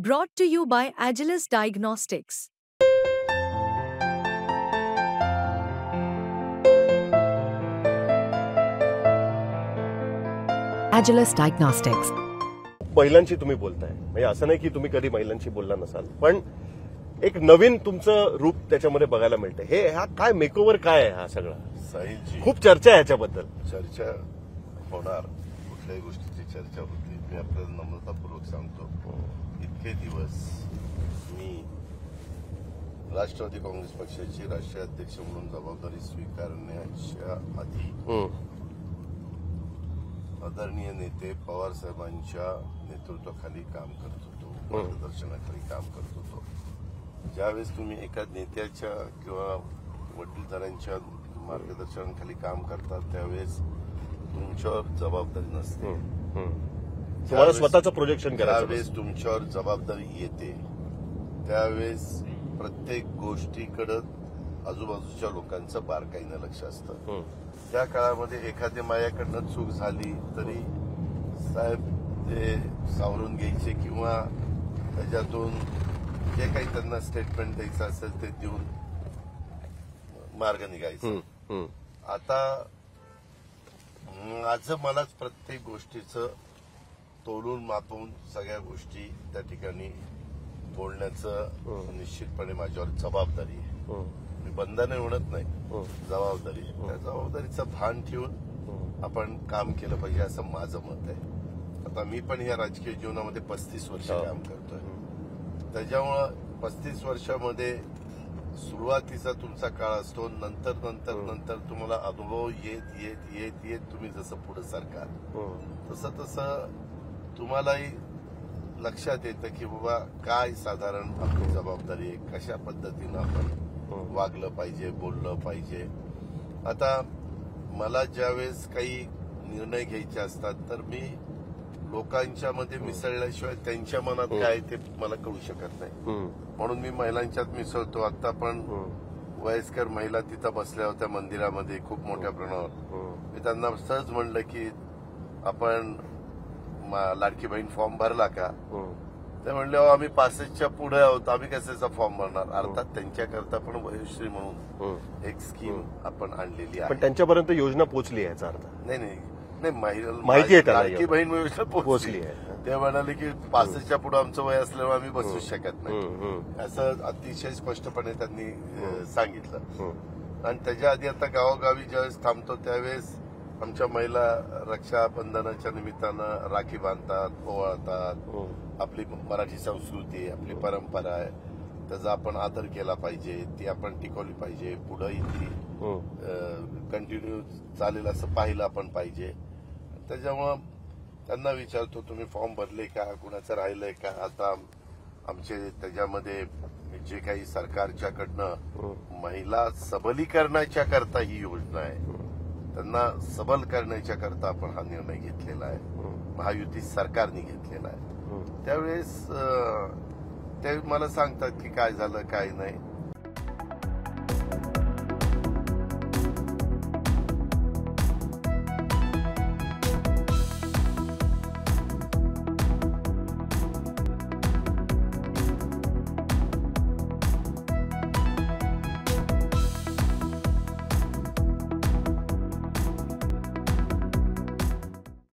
Brought to you by Agilus Diagnostics. Agilus Diagnostics. महिलांशी तुम्ही बोलताय म्हणजे असं नाही की तुम्ही कधी महिलांशी बोलला नसाल, पण एक नवीन तुमचं रूप त्याच्यामध्ये बघायला मिळतं. हे हा काय मेकओव्हर काय आहे हा सगळा? साहिलजी, खूप चर्चा आहे ह्याच्याबद्दल. चर्चा होणार, कुठल्याही गोष्टीची चर्चा होती. मी आपल्याला नम्रतापूर्वक सांगतो, इतके दिवस मी राष्ट्रवादी काँग्रेस पक्षाचे राष्ट्रीय अध्यक्ष म्हणून जबाबदारी स्वीकारण्याच्या आधी आदरणीय नेते पवार साहेबांच्या नेतृत्वाखाली काम करत होतो, मार्गदर्शनाखाली काम करत होतो. ज्यावेळेस तुम्ही एका नेत्याच्या किंवा वडीलधाऱ्यांच्या मार्गदर्शनाखाली काम करतात त्यावेळेस तुमच्यावर जबाबदारी नसते. तुम्हाला स्वतःचं प्रोजेक्शन करायचं. ज्यावेळेस तुमच्यावर जबाबदारी येते त्यावेळेस प्रत्येक गोष्टीकडे आजूबाजूच्या लोकांचं बारकाईनं लक्ष असतं. त्या काळामध्ये एखाद्या माझ्याकडनं चूक झाली तरी साहेब ते सावरून घ्यायचे किंवा त्याच्यातून जे काही त्यांना स्टेटमेंट द्यायचं असेल ते देऊन मार्ग निघायचा. आता माझं मलाच प्रत्येक गोष्टीचं तोलून मापून सगळ्या गोष्टी त्या ठिकाणी बोलण्याचं निश्चितपणे माझ्यावर जबाबदारी आहे. मी बंधने म्हणत नाही, जबाबदारी. त्या जबाबदारीचं भान ठेवून आपण काम केलं पाहिजे असं माझं मत आहे. आता मी पण या राजकीय जीवनामध्ये 35 वर्ष काम करतोय. त्याच्यामुळं 35 वर्षामध्ये सुरुवातीचा तुमचा काळ असतो, नंतर तुम्हाला अनुभव येत तुम्ही जसं पुढे सरकार तसं तुम्हालाही लक्षात येतं की बाबा काय साधारण आपली जबाबदारी आहे, कशा पद्धतीनं आपण वागलं पाहिजे, बोललं पाहिजे. आता मला ज्यावेळेस काही निर्णय घ्यायचे असतात तर मी लोकांच्या मध्ये मिसळल्याशिवाय त्यांच्या मनात काय ते मला कळू शकत नाही. म्हणून मी महिलांच्यात मिसळतो. आता पण वयस्कर महिला तिथं बसल्या होत्या मंदिरामध्ये खूप मोठ्या प्रमाणावर. मी त्यांना सहज म्हणलं की आपण लाडकी बहीण फॉर्म भरला का? ते म्हणले आम्ही 65च्या पुढे आहोत, आम्ही कशाचा फॉर्म भरणार. अर्थात त्यांच्याकरता पण वयोश्री म्हणून एक स्कीम आपण आणलेली आहे. पण त्यांच्यापर्यंत योजना पोहोचली आहे याचा अर्थ? नाही, माहिती आहे लाडकी बहीण योजना पोहोचली आहे. ते म्हणाले की 65च्या पुढे आमचं वय असल्यामुळे आम्ही बसू शकत नाही, असं अतिशय स्पष्टपणे त्यांनी सांगितलं. आणि त्याच्या आधी आता गावोगावी ज्यावेळेस थांबतो त्यावेळेस आमच्या महिला रक्षाबंधनाच्या निमित्तानं राखी बांधतात, ओवाळतात. आपली मराठी संस्कृती, आपली परंपरा आहे, त्याचा आपण आदर केला पाहिजे, ती आपण टिकवली पाहिजे. पुढेही ती कंटिन्यू चालेल असं पाहिलं आपण पाहिजे. त्याच्यामुळं त्यांना विचारतो तुम्ही फॉर्म भरले का, कुणाचं राहिलंय का? आता आमचे त्याच्यामध्ये जे काही सरकारच्याकडनं महिला सबलीकरणाच्या करता ही योजना आहे, त्यांना सबल करण्याच्या करता आपण हा निर्णय घेतलेला आहे, महायुती सरकारने घेतलेला आहे. त्यावेळेस ते मला सांगतात की काय झालं काय नाही.